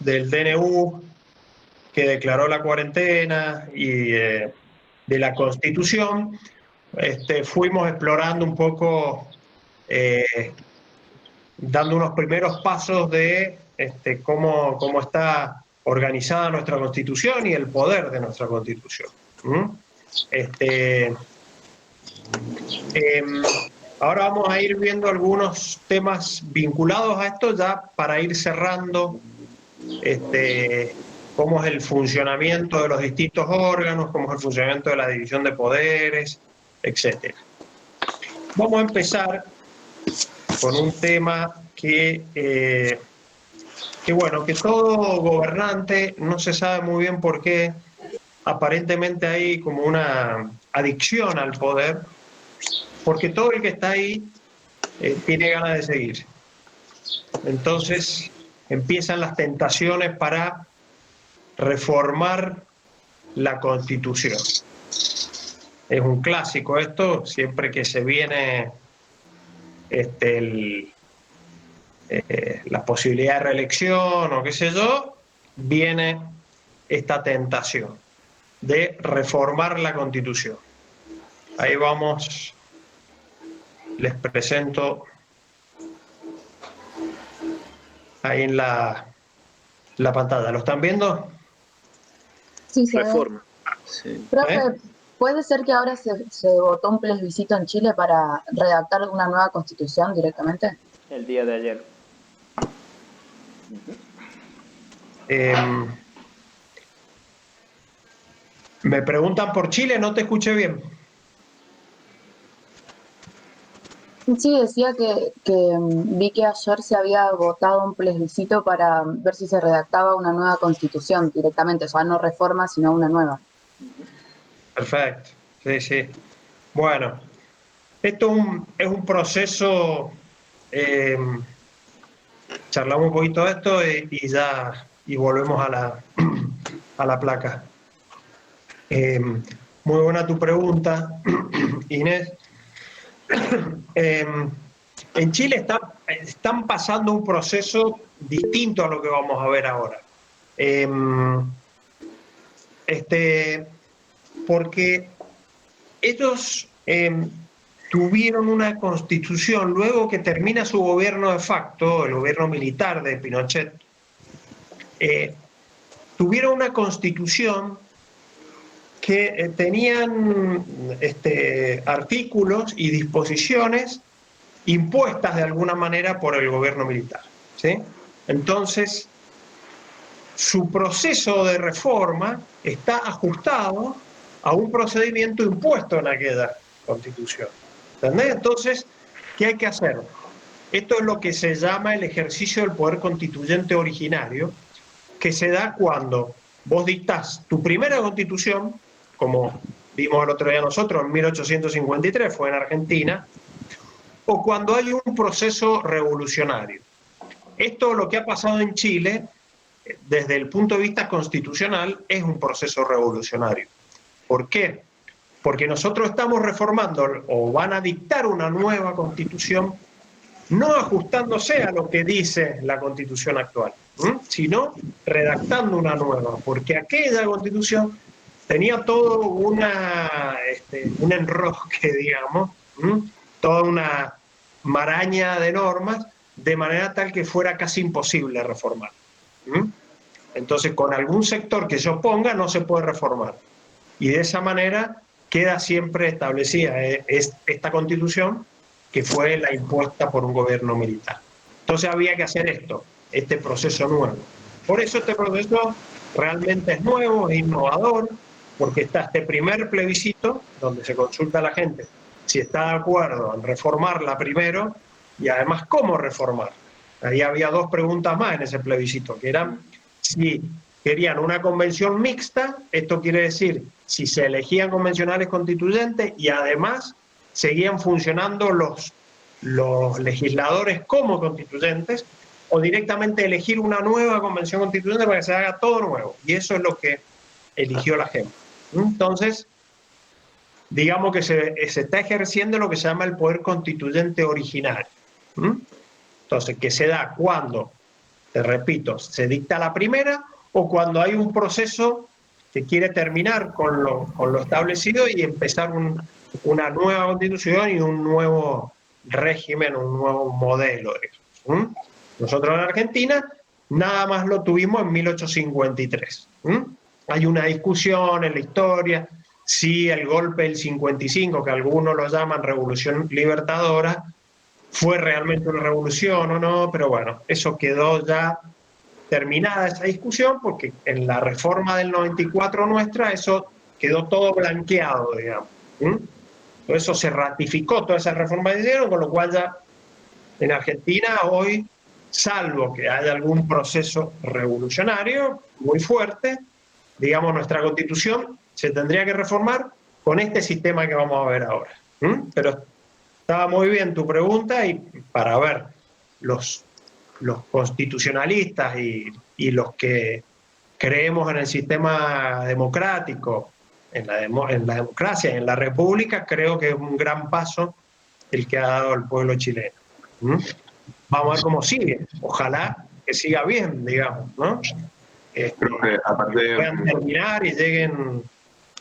del DNU que declaró la cuarentena y de la Constitución, fuimos explorando un poco, dando unos primeros pasos de cómo está organizada nuestra Constitución y el poder de nuestra Constitución. Eh, Ahora vamos a ir viendo algunos temas vinculados a esto ya para ir cerrando cómo es el funcionamiento de los distintos órganos, cómo es el funcionamiento de la división de poderes, etc. Vamos a empezar con un tema que bueno, que todo gobernante, no se sabe muy bien por qué, aparentemente hay como una adicción al poder, porque todo el que está ahí tiene ganas de seguir. Entonces empiezan las tentaciones para reformar la Constitución. Es un clásico esto, siempre que se viene la posibilidad de reelección o qué sé yo, viene esta tentación de reformar la Constitución. Ahí vamos, les presento ahí en la pantalla. ¿Lo están viendo? Sí, se Reforma. Sí. Profe, ¿puede ser que ahora se votó un plebiscito en Chile para redactar una nueva constitución directamente? El día de ayer. Me preguntan por Chile, no te escuché bien. Sí, decía que vi que ayer se había votado un plebiscito para ver si se redactaba una nueva constitución directamente, o sea, no reforma, sino una nueva. Perfecto, sí, sí. Bueno, esto es un proceso, charlamos un poquito de esto y volvemos a la placa. Muy buena tu pregunta, Inés. En Chile están pasando un proceso distinto a lo que vamos a ver ahora. Porque ellos tuvieron una constitución, luego que termina su gobierno de facto, el gobierno militar de Pinochet, tuvieron una constitución que tenían artículos y disposiciones impuestas de alguna manera por el gobierno militar, ¿sí? Entonces, su proceso de reforma está ajustado a un procedimiento impuesto en aquella Constitución. ¿Entendés? Entonces, ¿qué hay que hacer? Esto es lo que se llama el ejercicio del poder constituyente originario, que se da cuando vos dictás tu primera Constitución, como vimos el otro día nosotros, en 1853, fue en Argentina, o cuando hay un proceso revolucionario. Esto, lo que ha pasado en Chile, desde el punto de vista constitucional, es un proceso revolucionario. ¿Por qué? Porque nosotros estamos reformando o van a dictar una nueva constitución, no ajustándose a lo que dice la constitución actual, sino redactando una nueva, porque aquella constitución tenía todo un enrosque, digamos, toda una maraña de normas, de manera tal que fuera casi imposible reformar. Entonces, con algún sector que se oponga, no se puede reformar. Y de esa manera queda siempre establecida esta constitución, que fue la impuesta por un gobierno militar. Entonces había que hacer este proceso nuevo. Por eso este proceso realmente es nuevo, es innovador, porque está este primer plebiscito, donde se consulta a la gente si está de acuerdo en reformarla primero, y además cómo reformar. Ahí había dos preguntas más en ese plebiscito, que eran si querían una convención mixta, esto quiere decir si se elegían convencionales constituyentes y además seguían funcionando los legisladores como constituyentes, o directamente elegir una nueva convención constituyente para que se haga todo nuevo. Y eso es lo que eligió la gente. Entonces, digamos que se está ejerciendo lo que se llama el poder constituyente originario. Entonces, que se da cuando te repito, se dicta la primera o cuando hay un proceso que quiere terminar con lo establecido y empezar una nueva constitución y un nuevo régimen, un nuevo modelo. Nosotros en Argentina nada más lo tuvimos en 1853. Hay una discusión en la historia si el golpe del 55, que algunos lo llaman revolución libertadora, fue realmente una revolución o no, pero bueno, eso quedó ya terminada esa discusión porque en la reforma del 94 nuestra eso quedó todo blanqueado, digamos. Todo eso se ratificó, toda esa reforma que hicieron, con lo cual ya en Argentina hoy, salvo que haya algún proceso revolucionario muy fuerte, digamos, nuestra constitución se tendría que reformar con este sistema que vamos a ver ahora. Pero estaba muy bien tu pregunta y para ver los constitucionalistas y los que creemos en el sistema democrático, en la democracia, en la república, creo que es un gran paso el que ha dado el pueblo chileno. Vamos a ver cómo sigue. Ojalá que siga bien, digamos, ¿no? Aparte, puedan terminar y lleguen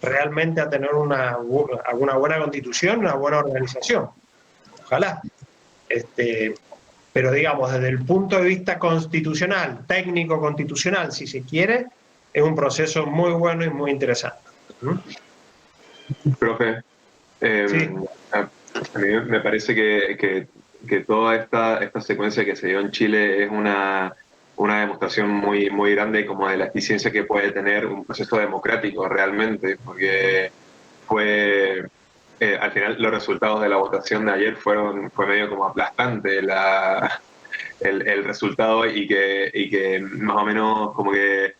realmente a tener una buena constitución, una buena organización. Ojalá. Pero digamos, desde el punto de vista constitucional, técnico constitucional, si se quiere, es un proceso muy bueno y muy interesante. Profe, Sí. a mí me parece que toda esta secuencia que se dio en Chile es una demostración muy, muy grande como de la eficiencia que puede tener un proceso democrático realmente, porque fue, al final los resultados de la votación de ayer fue medio como aplastante el resultado y que más o menos como que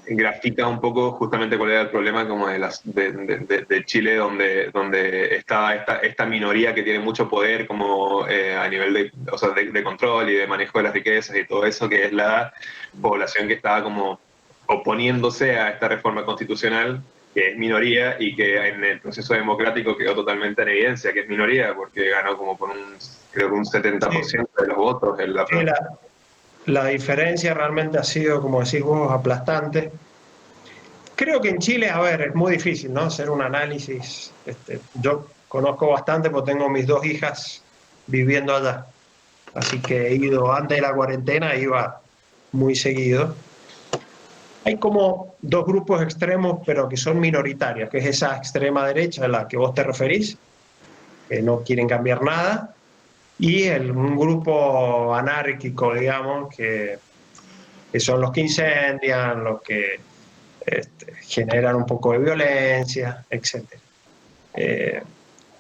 grafica un poco justamente cuál era el problema como de Chile, donde está esta minoría que tiene mucho poder como a nivel de control y de manejo de las riquezas y todo eso, que es la población que estaba como oponiéndose a esta reforma constitucional, que es minoría y que en el proceso democrático quedó totalmente en evidencia que es minoría, porque ganó como por creo que un 70% de los votos en la Sí, la diferencia realmente ha sido, como decís vos, aplastante. Creo que en Chile, a ver, es muy difícil, ¿no? Hacer un análisis. Yo conozco bastante porque tengo mis dos hijas viviendo allá. Así que he ido antes de la cuarentena, iba muy seguido. Hay como dos grupos extremos, pero que son minoritarios, que es esa extrema derecha a la que vos te referís, que no quieren cambiar nada, y un grupo anárquico, digamos, que son los que incendian, los que generan un poco de violencia, etc. En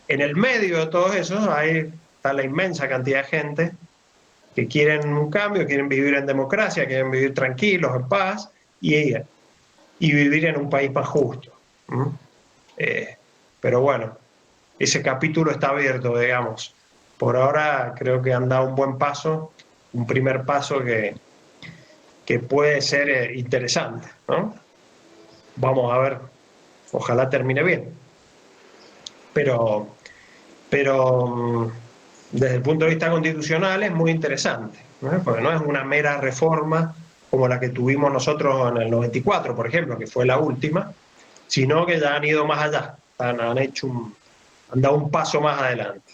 el medio de todo eso está la inmensa cantidad de gente que quieren un cambio, quieren vivir en democracia, quieren vivir tranquilos, en paz y vivir en un país más justo. Pero bueno, ese capítulo está abierto, digamos. Por ahora creo que han dado un buen paso, un primer paso que puede ser interesante, ¿no? Vamos a ver, ojalá termine bien. Pero desde el punto de vista constitucional es muy interesante, ¿no? Porque no es una mera reforma como la que tuvimos nosotros en el 94, por ejemplo, que fue la última, sino que ya han ido más allá, han dado un paso más adelante.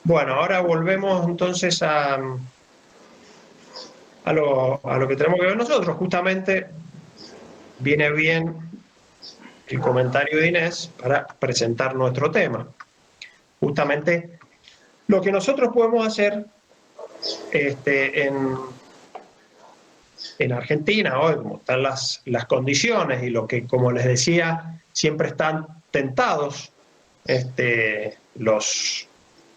Bueno, ahora volvemos entonces a lo que tenemos que ver nosotros. Justamente viene bien el comentario de Inés para presentar nuestro tema. Justamente lo que nosotros podemos hacer en Argentina hoy, como están las condiciones y lo que, como les decía, siempre están tentados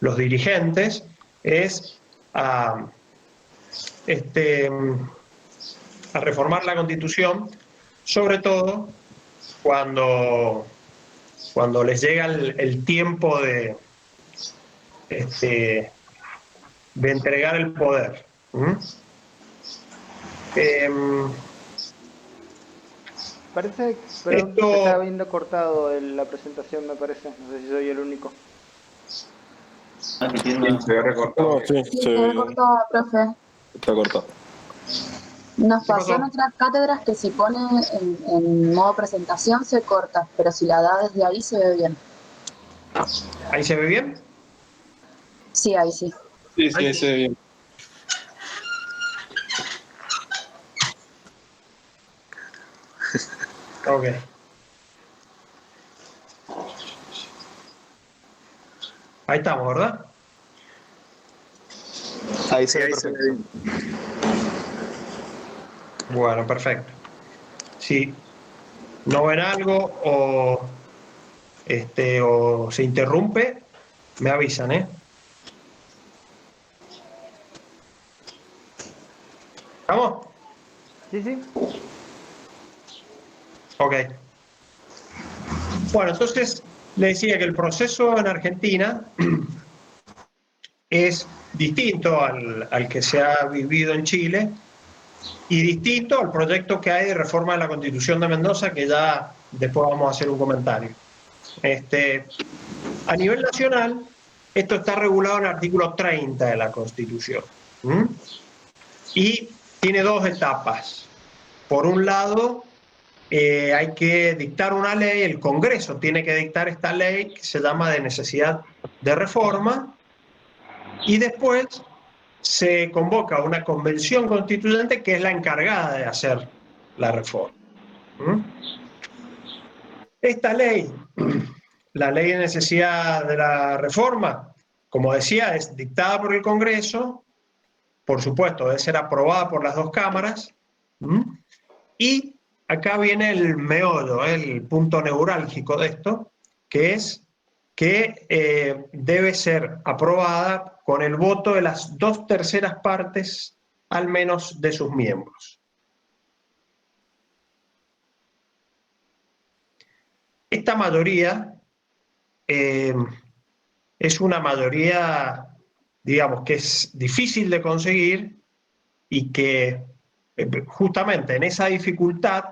los dirigentes, es a reformar la Constitución, sobre todo cuando les llega el tiempo de entregar el poder. Parece, perdón, se está viendo cortado la presentación, me parece. No sé si soy el único. Sí, se ve recortado. No, sí, Sí, se ve cortado, profe. está cortado. Nos ¿Qué pasó en pasó? otras cátedras que si pone en modo presentación se corta, pero si la da desde ahí se ve bien. ¿Ahí se ve bien? Sí, ahí sí. Sí, sí, ese ve bien. Ok. Ahí estamos, ¿verdad? Ahí se ve perfecto. Bueno, perfecto. Si no ven algo o se interrumpe, me avisan, ¿eh? ¿Estamos? Sí, sí. Ok. Bueno, entonces le decía que el proceso en Argentina es distinto al que se ha vivido en Chile y distinto al proyecto que hay de reforma de la Constitución de Mendoza, que ya después vamos a hacer un comentario. A nivel nacional, esto está regulado en el artículo 30 de la Constitución. Y tiene dos etapas. Por un lado, hay que dictar una ley, el Congreso tiene que dictar esta ley que se llama de necesidad de reforma, y después se convoca una convención constituyente que es la encargada de hacer la reforma. Esta ley, la ley de necesidad de la reforma, como decía, es dictada por el Congreso, por supuesto, debe ser aprobada por las dos cámaras, y acá viene el meollo, el punto neurálgico de esto, que es que debe ser aprobada con el voto de las 2/3 partes, al menos, de sus miembros. Esta mayoría es una mayoría, digamos, que es difícil de conseguir y que justamente en esa dificultad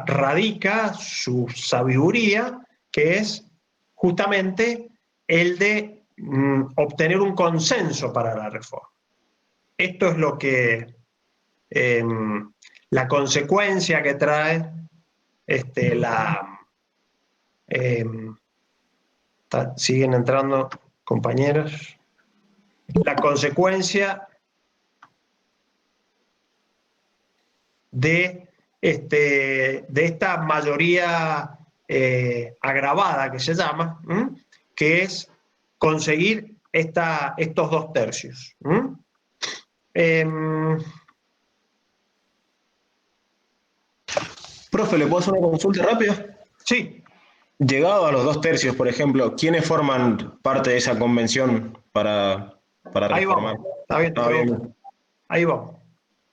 radica su sabiduría, que es justamente el de obtener un consenso para la reforma. Esto es lo que la consecuencia que trae siguen entrando compañeros, la consecuencia de esta mayoría agravada que se llama, que es conseguir estos 2/3. Profe, ¿le puedo hacer una consulta rápida? Sí. Llegado a los 2/3, por ejemplo, ¿quiénes forman parte de esa convención para Ahí reformar? vamos. Está bien, tu pregunta. Ahí vamos.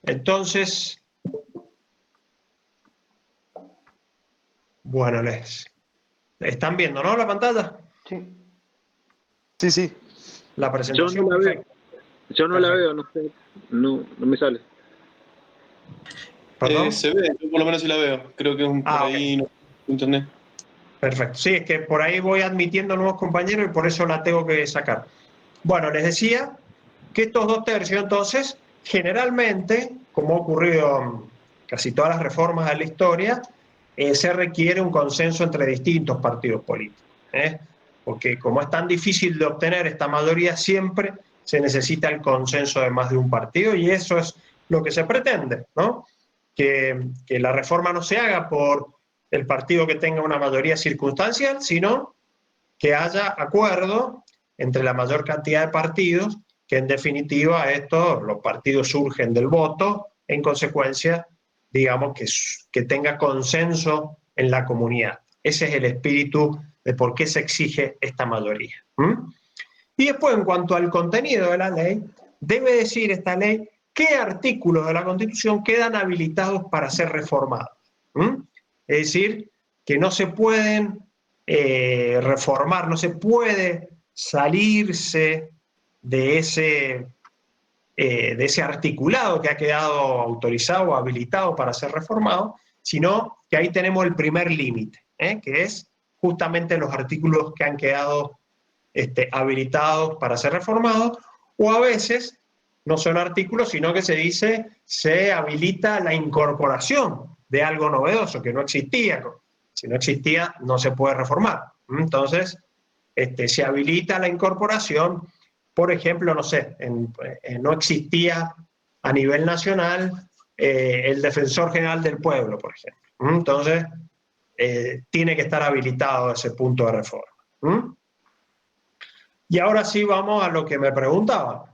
Entonces, bueno, están viendo, ¿no? La pantalla. Sí. Sí, sí. La presentación, Yo no la veo. perfecto. Yo no Perfecto. la veo, no sé. No me sale. ¿Perdón? Se ve, yo por lo menos sí la veo. Creo que es por ahí, no internet. Perfecto. Sí, es que por ahí voy admitiendo nuevos compañeros y por eso la tengo que sacar. Bueno, les decía que estos 2/3, entonces, generalmente, como ha ocurrido en casi todas las reformas de la historia, se requiere un consenso entre distintos partidos políticos. Porque como es tan difícil de obtener esta mayoría, siempre se necesita el consenso de más de un partido, y eso es lo que se pretende, ¿no? Que la reforma no se haga por el partido que tenga una mayoría circunstancial, sino que haya acuerdo entre la mayor cantidad de partidos, que en definitiva los partidos surgen del voto, en consecuencia, digamos, que tenga consenso en la comunidad. Ese es el espíritu de por qué se exige esta mayoría. Y después, en cuanto al contenido de la ley, debe decir esta ley qué artículos de la Constitución quedan habilitados para ser reformados. Es decir, que no se pueden reformar, no se puede salirse de ese articulado que ha quedado autorizado o habilitado para ser reformado, sino que ahí tenemos el primer límite, que es justamente los artículos que han quedado habilitados para ser reformados, o a veces no son artículos, sino que se dice, se habilita la incorporación de algo novedoso que no existía. Si no existía, no se puede reformar. Entonces, se habilita la incorporación, por ejemplo, no sé, no existía a nivel nacional el Defensor General del Pueblo, por ejemplo. Entonces, tiene que estar habilitado ese punto de reforma. Y ahora sí vamos a lo que me preguntaba.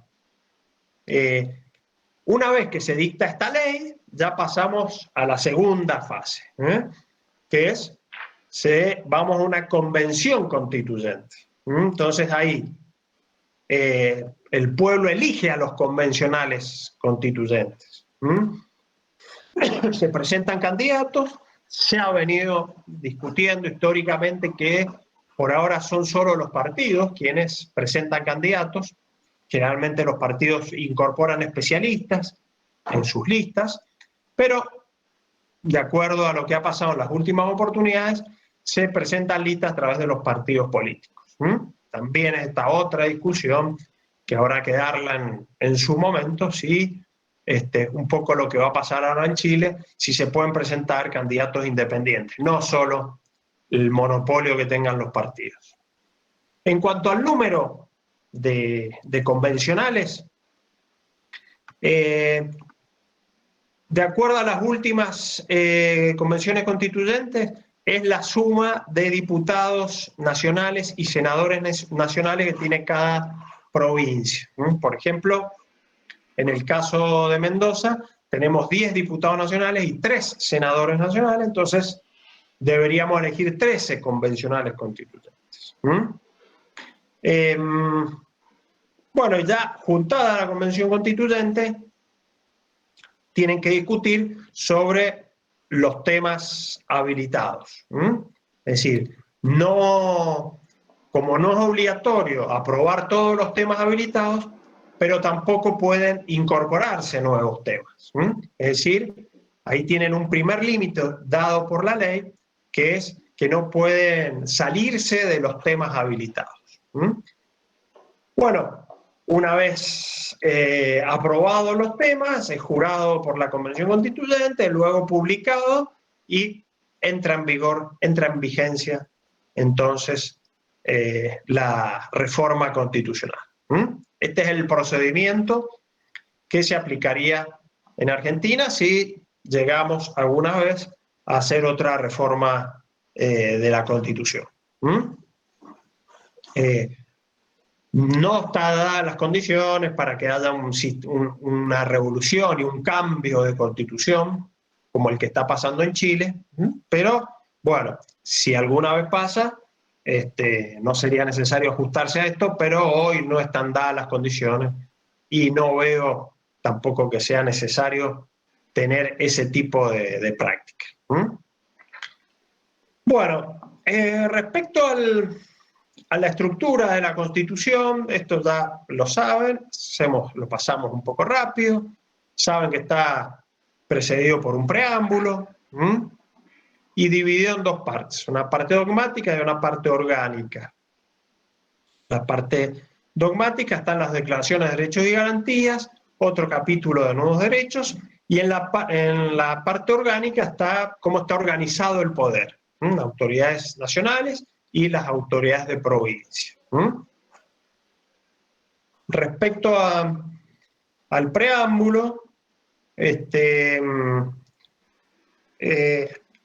Una vez que se dicta esta ley, ya pasamos a la segunda fase, que es, vamos a una convención constituyente. Entonces ahí el pueblo elige a los convencionales constituyentes. Se presentan candidatos, se ha venido discutiendo históricamente que por ahora son solo los partidos quienes presentan candidatos. Generalmente los partidos incorporan especialistas en sus listas, pero de acuerdo a lo que ha pasado en las últimas oportunidades, se presentan listas a través de los partidos políticos. También está otra discusión que habrá que darla en su momento, si un poco lo que va a pasar ahora en Chile, si se pueden presentar candidatos independientes, no solo el monopolio que tengan los partidos. En cuanto al número de convencionales, de acuerdo a las últimas convenciones constituyentes, es la suma de diputados nacionales y senadores nacionales que tiene cada provincia. Por ejemplo, en el caso de Mendoza, tenemos 10 diputados nacionales y 3 senadores nacionales, entonces deberíamos elegir 13 convencionales constituyentes. Bueno, ya juntada la convención constituyente, tienen que discutir sobre los temas habilitados. Es decir, como no es obligatorio aprobar todos los temas habilitados, pero tampoco pueden incorporarse nuevos temas. Es decir, ahí tienen un primer límite dado por la ley, que es que no pueden salirse de los temas habilitados. Bueno, una vez aprobados los temas, es jurado por la Convención Constituyente, luego publicado y entra en vigor, entra en vigencia entonces la reforma constitucional. Este es el procedimiento que se aplicaría en Argentina si llegamos alguna vez a hacer otra reforma de la Constitución. No están dadas las condiciones para que haya una revolución y un cambio de constitución como el que está pasando en Chile, pero bueno, si alguna vez pasa, no sería necesario ajustarse a esto, pero hoy no están dadas las condiciones y no veo tampoco que sea necesario tener ese tipo de práctica. Bueno, respecto a la estructura de la Constitución, esto ya lo saben, lo pasamos un poco rápido, saben que está precedido por un preámbulo y dividido en dos partes, una parte dogmática y una parte orgánica. La parte dogmática están las declaraciones de derechos y garantías, otro capítulo de nuevos derechos, y en la parte orgánica está cómo está organizado el poder, las autoridades nacionales y las autoridades de provincia. Respecto al preámbulo, en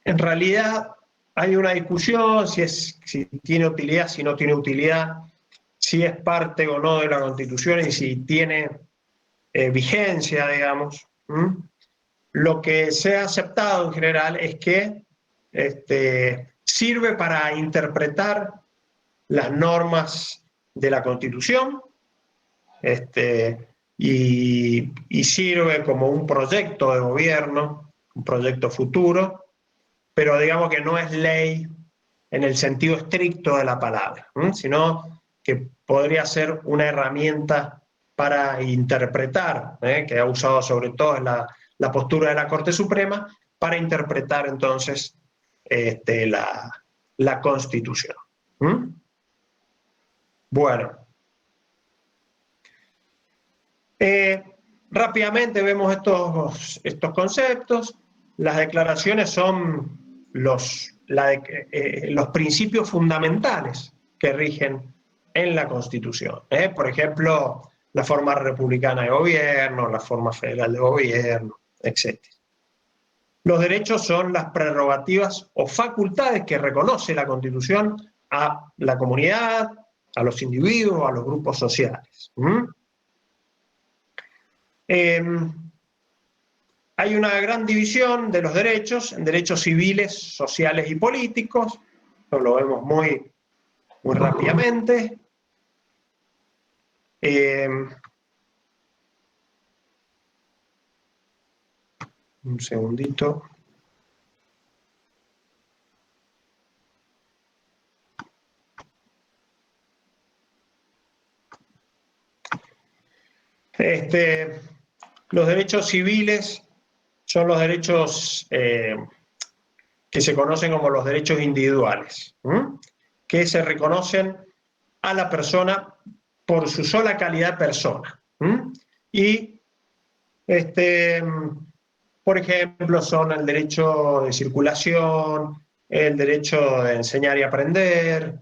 realidad hay una discusión si tiene utilidad, si no tiene utilidad, si es parte o no de la Constitución y si tiene vigencia, digamos. Lo que se ha aceptado en general es que sirve para interpretar las normas de la Constitución y sirve como un proyecto de gobierno, un proyecto futuro, pero digamos que no es ley en el sentido estricto de la palabra, sino que podría ser una herramienta para interpretar, que ha usado sobre todo en la postura de la Corte Suprema, para interpretar entonces la Constitución. Bueno. Rápidamente vemos estos conceptos. Las declaraciones son los principios fundamentales que rigen en la Constitución. Por ejemplo, la forma republicana de gobierno, la forma federal de gobierno, etc. Los derechos son las prerrogativas o facultades que reconoce la Constitución a la comunidad, a los individuos, a los grupos sociales. Hay una gran división de los derechos en derechos civiles, sociales y políticos. Esto lo vemos muy rápidamente. Un segundito. Los derechos civiles son los derechos que se conocen como los derechos individuales, que se reconocen a la persona por su sola calidad de persona. Y, por ejemplo, son el derecho de circulación, el derecho de enseñar y aprender,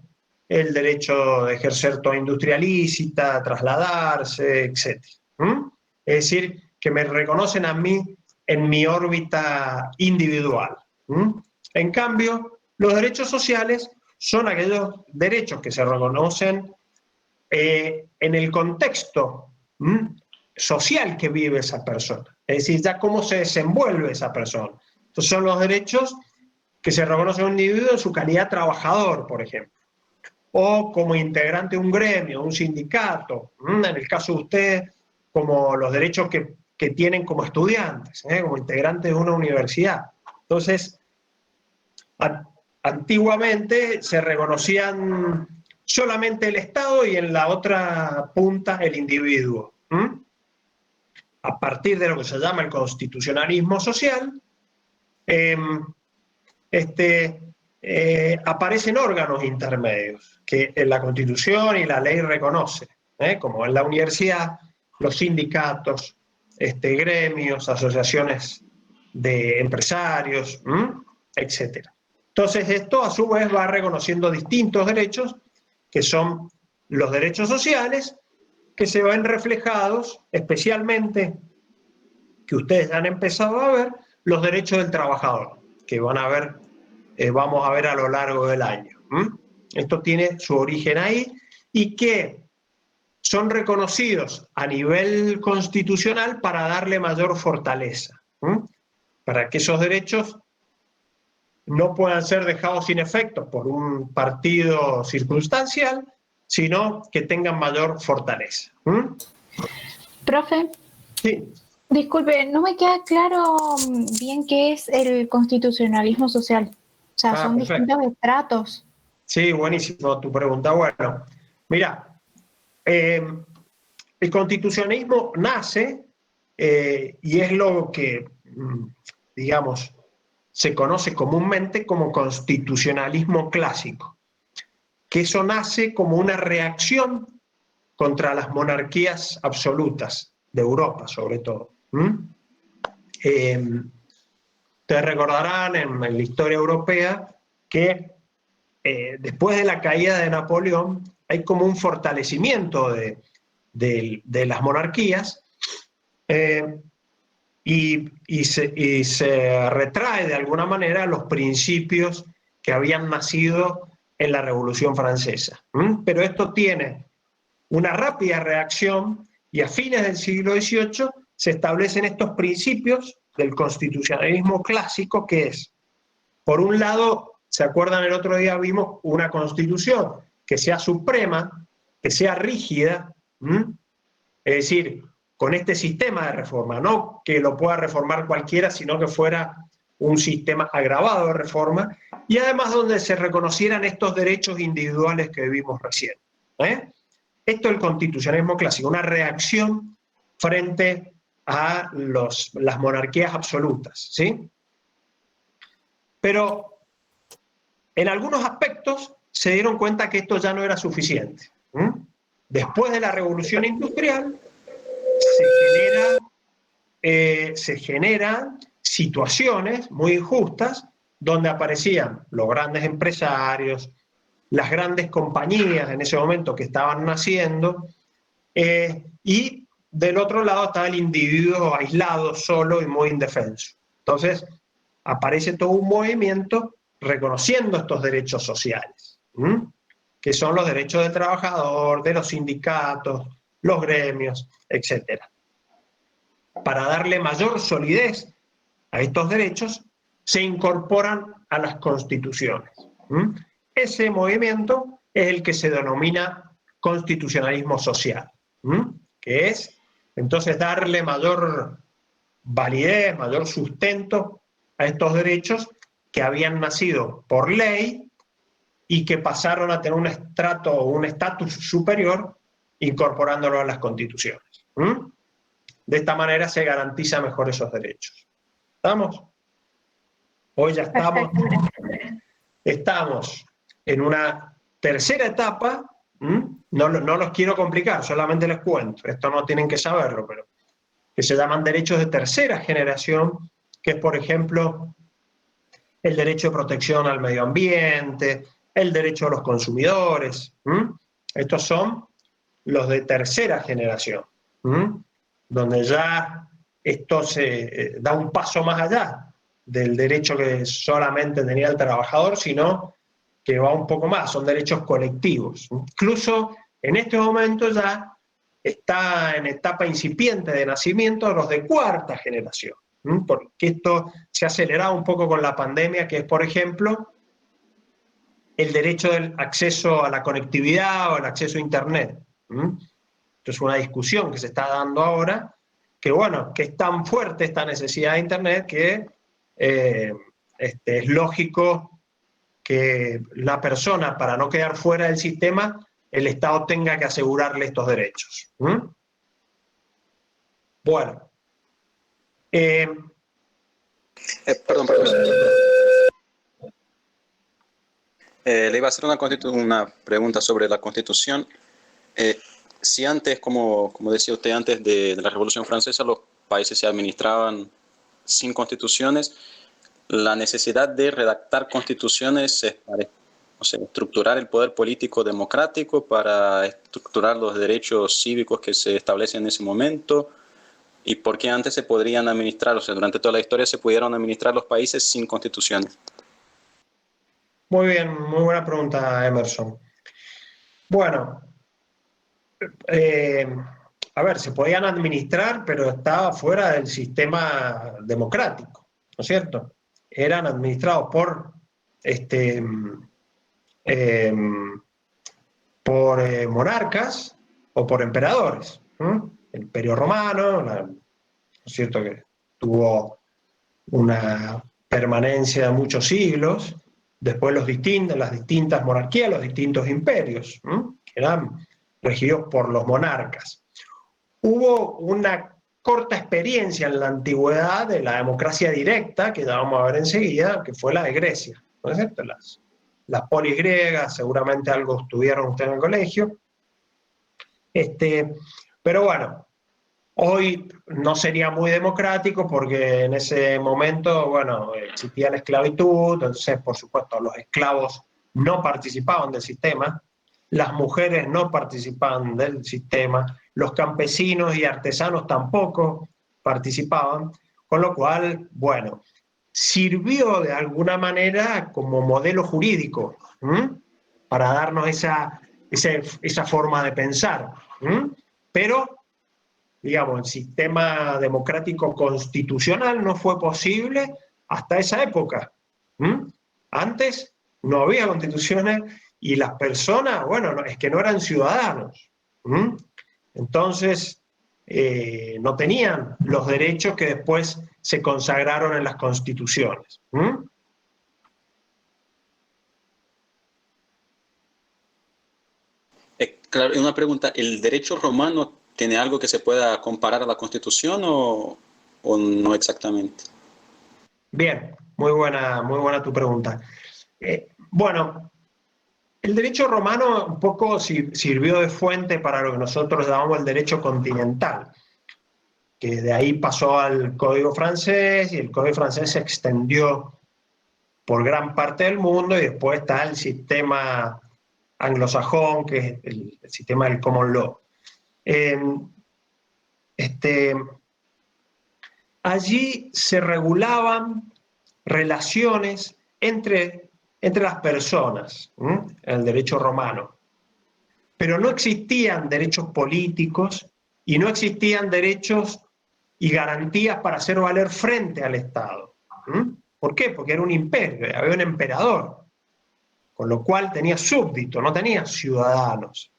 el derecho de ejercer toda industria lícita, trasladarse, etc. Es decir, que me reconocen a mí en mi órbita individual. En cambio, los derechos sociales son aquellos derechos que se reconocen en el contexto social que vive esa persona. Es decir, ya cómo se desenvuelve esa persona. Entonces son los derechos que se reconocen a un individuo en su calidad de trabajador, por ejemplo, o como integrante de un gremio, un sindicato, en el caso de ustedes, como los derechos que tienen como estudiantes, como integrantes de una universidad. Entonces, antiguamente se reconocían solamente el Estado y en la otra punta el individuo. A partir de lo que se llama el constitucionalismo social, aparecen órganos intermedios que en la Constitución y la ley reconoce, como en la universidad, los sindicatos, gremios, asociaciones de empresarios, etc. Entonces esto a su vez va reconociendo distintos derechos que son los derechos sociales, que se ven reflejados especialmente, que ustedes han empezado a ver, los derechos del trabajador, que vamos a ver a lo largo del año. Esto tiene su origen ahí y que son reconocidos a nivel constitucional para darle mayor fortaleza, para que esos derechos no puedan ser dejados sin efecto por un partido circunstancial, sino que tengan mayor fortaleza. Profe. Sí. Disculpe, no me queda claro bien qué es el constitucionalismo social. O sea, son perfecto. Distintos estratos. Sí, buenísimo tu pregunta. Bueno, mira, el constitucionalismo nace y es lo que, digamos, se conoce comúnmente como constitucionalismo clásico, que eso nace como una reacción contra las monarquías absolutas de Europa, sobre todo. Ustedes recordarán en la historia europea que después de la caída de Napoleón hay como un fortalecimiento de las monarquías y se retrae de alguna manera los principios que habían nacido en la Revolución Francesa. Pero esto tiene una rápida reacción y a fines del siglo XVIII se establecen estos principios del constitucionalismo clásico, que es, por un lado, ¿se acuerdan? El otro día vimos una constitución que sea suprema, que sea rígida, es decir, con este sistema de reforma, no que lo pueda reformar cualquiera, sino que fuera un sistema agravado de reforma, y además donde se reconocieran estos derechos individuales que vimos recién. Esto es el constitucionalismo clásico, una reacción frente a las monarquías absolutas, ¿sí? Pero en algunos aspectos se dieron cuenta que esto ya no era suficiente. Después de la Revolución Industrial se generan situaciones muy injustas donde aparecían los grandes empresarios, las grandes compañías en ese momento que estaban naciendo, y del otro lado estaba el individuo aislado, solo y muy indefenso. Entonces aparece todo un movimiento reconociendo estos derechos sociales, que son los derechos del trabajador, de los sindicatos, los gremios, etc. Para darle mayor solidez a estos derechos, se incorporan a las constituciones. Ese movimiento es el que se denomina constitucionalismo social, que es entonces darle mayor validez, mayor sustento a estos derechos que habían nacido por ley y que pasaron a tener un estrato o un estatus superior incorporándolo a las constituciones. De esta manera se garantiza mejor esos derechos. ¿Estamos? Hoy ya estamos en una tercera etapa. No los quiero complicar, solamente les cuento. Esto no tienen que saberlo, pero que se llaman derechos de tercera generación, que es, por ejemplo, el derecho de protección al medio ambiente, el derecho a los consumidores. Estos son los de tercera generación, donde ya esto se da un paso más allá del derecho que solamente tenía el trabajador, sino que va un poco más, son derechos colectivos. Incluso en este momento ya está en etapa incipiente de nacimiento los de cuarta generación, porque esto se ha acelerado un poco con la pandemia, que es, por ejemplo, el derecho del acceso a la conectividad o el acceso a Internet. Esto es una discusión que se está dando ahora, que bueno, que es tan fuerte esta necesidad de Internet que es lógico que la persona, para no quedar fuera del sistema, el Estado tenga que asegurarle estos derechos. Bueno. Perdón, profesor. Le iba a hacer una pregunta sobre la Constitución. Si antes, como decía usted, antes de la Revolución Francesa, los países se administraban sin constituciones, la necesidad de redactar constituciones es para estructurar el poder político democrático, para estructurar los derechos cívicos que se establecen en ese momento, y por qué antes se podrían administrar, durante toda la historia se pudieron administrar los países sin constituciones. Muy bien, muy buena pregunta, Emerson. Bueno, a ver, se podían administrar, pero estaba fuera del sistema democrático, ¿no es cierto? Eran administrados por monarcas o por emperadores. El Imperio Romano, ¿no es cierto?, que tuvo una permanencia de muchos siglos. Después las distintas monarquías, los distintos imperios, que eran regidos por los monarcas. Hubo una corta experiencia en la antigüedad de la democracia directa, que ya vamos a ver enseguida, que fue la de Grecia, ¿no es cierto? Las polis griegas, seguramente algo estudiaron ustedes en el colegio. Pero bueno, hoy no sería muy democrático porque en ese momento, bueno, existía la esclavitud, entonces, por supuesto, los esclavos no participaban del sistema, las mujeres no participaban del sistema, los campesinos y artesanos tampoco participaban, con lo cual, bueno, sirvió de alguna manera como modelo jurídico para darnos esa forma de pensar, pero digamos, el sistema democrático constitucional no fue posible hasta esa época. Antes no había constituciones y las personas, bueno, es que no eran ciudadanos. Entonces, no tenían los derechos que después se consagraron en las constituciones. Claro, una pregunta, ¿el derecho romano tiene algo que se pueda comparar a la Constitución o no exactamente? Bien, muy buena tu pregunta. Bueno, El derecho romano un poco sirvió de fuente para lo que nosotros llamamos el derecho continental, que de ahí pasó al Código francés, y el Código francés se extendió por gran parte del mundo, y después está el sistema anglosajón, que es el sistema del common law. Allí se regulaban relaciones entre las personas, en el derecho romano. Pero no existían derechos políticos y no existían derechos y garantías para hacer valer frente al Estado. ¿Por qué? Porque era un imperio, había un emperador, con lo cual tenía súbditos, no tenía ciudadanos.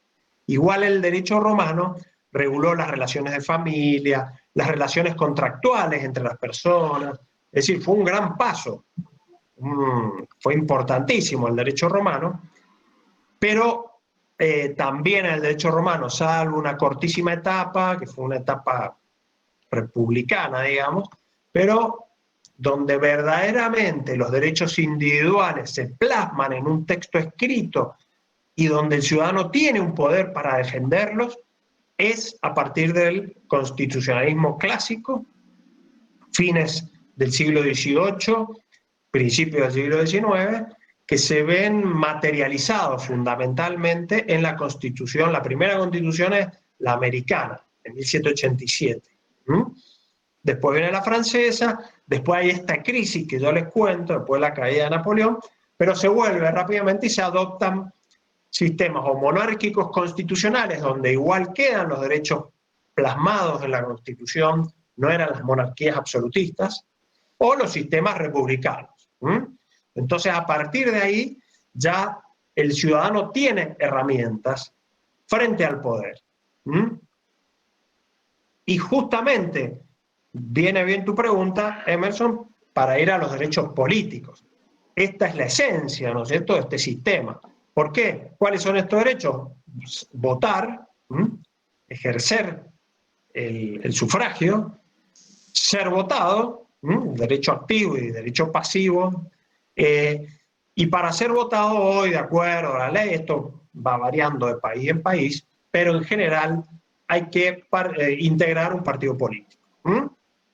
Igual el derecho romano reguló las relaciones de familia, las relaciones contractuales entre las personas, es decir, fue un gran paso. Fue importantísimo el derecho romano, pero también en el derecho romano, salvo una cortísima etapa, que fue una etapa republicana, digamos, pero donde verdaderamente los derechos individuales se plasman en un texto escrito y donde el ciudadano tiene un poder para defenderlos, es a partir del constitucionalismo clásico, fines del siglo XVIII, principios del siglo XIX, que se ven materializados fundamentalmente en la Constitución. La primera Constitución es la americana, en 1787. Después viene la francesa, después hay esta crisis que yo les cuento, después la caída de Napoleón, pero se vuelve rápidamente y se adoptan sistemas o monárquicos constitucionales, donde igual quedan los derechos plasmados en la Constitución, no eran las monarquías absolutistas, o los sistemas republicanos. Entonces, a partir de ahí, ya el ciudadano tiene herramientas frente al poder. Y justamente, viene bien tu pregunta, Emerson, para ir a los derechos políticos. Esta es la esencia, ¿no es cierto?, de este sistema. ¿Por qué? ¿Cuáles son estos derechos? Votar, ejercer el sufragio, ser votado, derecho activo y derecho pasivo, y para ser votado hoy, de acuerdo a la ley, esto va variando de país en país, pero en general hay que integrar un partido político.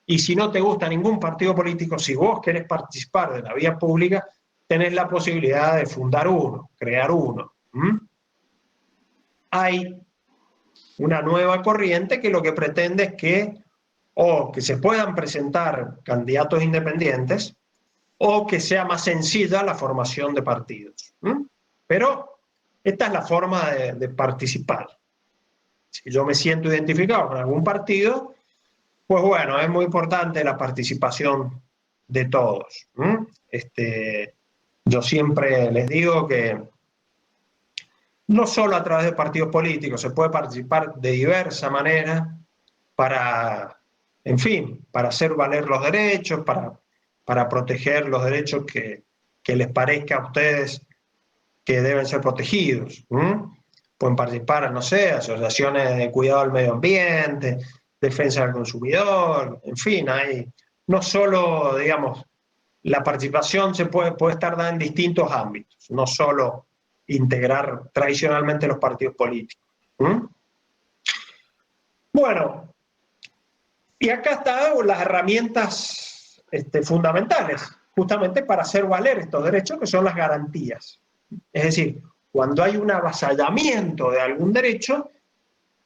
Y si no te gusta ningún partido político, si vos querés participar de la vida pública, tenés la posibilidad de fundar uno, crear uno. Hay una nueva corriente que lo que pretende es que se puedan presentar candidatos independientes o que sea más sencilla la formación de partidos. Pero esta es la forma de participar. Si yo me siento identificado con algún partido, pues bueno, es muy importante la participación de todos. Yo siempre les digo que no solo a través de partidos políticos, se puede participar de diversa manera para, en fin, para hacer valer los derechos, para proteger los derechos que les parezca a ustedes que deben ser protegidos. Pueden participar, no sé, asociaciones de cuidado del medio ambiente, defensa del consumidor, en fin, hay no solo, digamos, la participación se puede estar dada en distintos ámbitos, no solo integrar tradicionalmente los partidos políticos. Bueno, y acá están las herramientas fundamentales, justamente para hacer valer estos derechos, que son las garantías. Es decir, cuando hay un avasallamiento de algún derecho,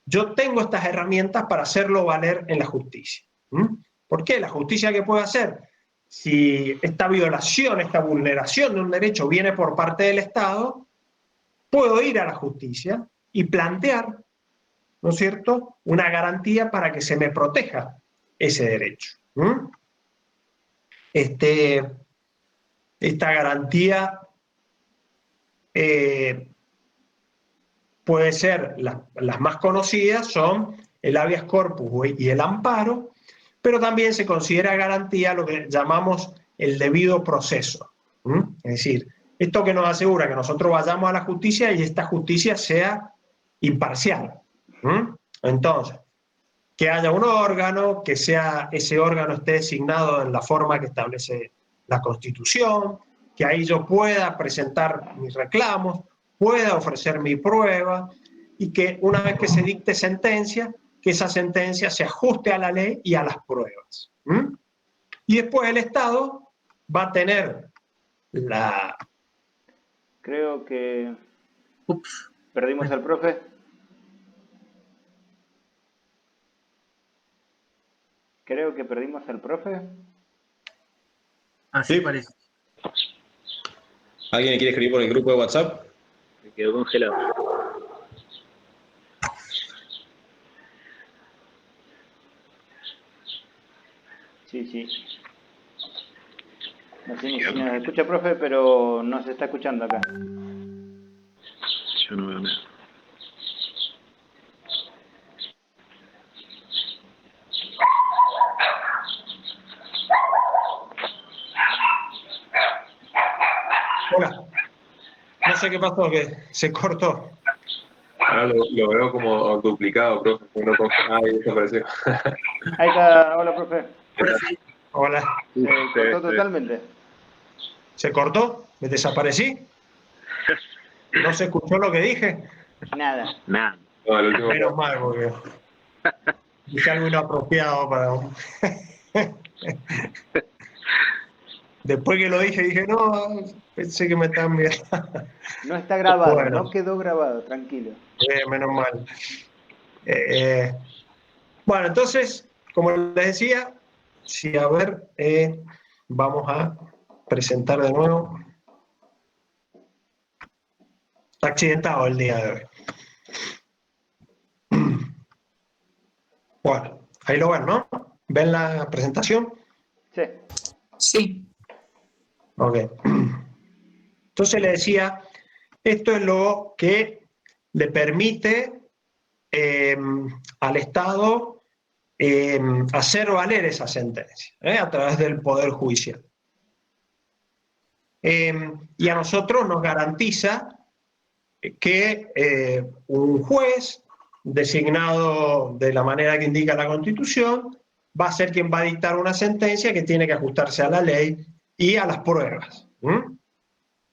yo tengo estas herramientas para hacerlo valer en la justicia. ¿Por qué? La justicia, ¿qué puede hacer? Si esta violación, esta vulneración de un derecho viene por parte del Estado, puedo ir a la justicia y plantear, ¿no es cierto?, una garantía para que se me proteja ese derecho. Esta garantía puede ser, las más conocidas son el habeas corpus y el amparo, pero también se considera garantía lo que llamamos el debido proceso. Es decir, esto que nos asegura que nosotros vayamos a la justicia y esta justicia sea imparcial. Entonces, que haya un órgano, que ese órgano esté designado en la forma que establece la Constitución, que ahí yo pueda presentar mis reclamos, pueda ofrecer mi prueba y que una vez que se dicte sentencia, que esa sentencia se ajuste a la ley y a las pruebas. Y después el Estado va a tener la... Creo que... ¿Perdimos al profe? Creo que perdimos al profe. Así parece. ¿Alguien quiere escribir por el grupo de WhatsApp? Me quedó congelado. Sí. No sé ni si nos escucha, profe, pero no se está escuchando acá. Yo no veo nada. Hola. No sé qué pasó, que se cortó. Ahora lo veo como duplicado, profe. Ahí desapareció. Ahí está, hola, profe. Hola. Se cortó totalmente. ¿Se cortó? ¿Me desaparecí? ¿No se escuchó lo que dije? Nada. Nada. No, el último Menos mal, porque dije algo inapropiado para... Después que lo dije, no, pensé que me estaban mirando. No está grabado, Bueno. no quedó grabado, tranquilo. Menos mal. Bueno, entonces, como les decía, sí, a ver, vamos a presentar de nuevo. Está accidentado el día de hoy. Bueno, ahí lo ven, ¿no? ¿Ven la presentación? Sí. Sí. Ok. Entonces le decía, esto es lo que le permite al Estado hacer valer esa sentencia a través del Poder Judicial. Y a nosotros nos garantiza que un juez designado de la manera que indica la Constitución va a ser quien va a dictar una sentencia que tiene que ajustarse a la ley y a las pruebas.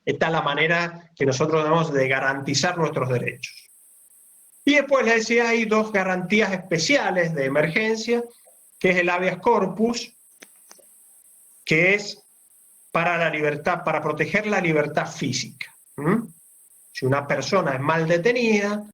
Esta es la manera que nosotros tenemos de garantizar nuestros derechos. Y después les decía, hay dos garantías especiales de emergencia, que es el habeas corpus, que es para la libertad, para proteger la libertad física. Si una persona es mal detenida,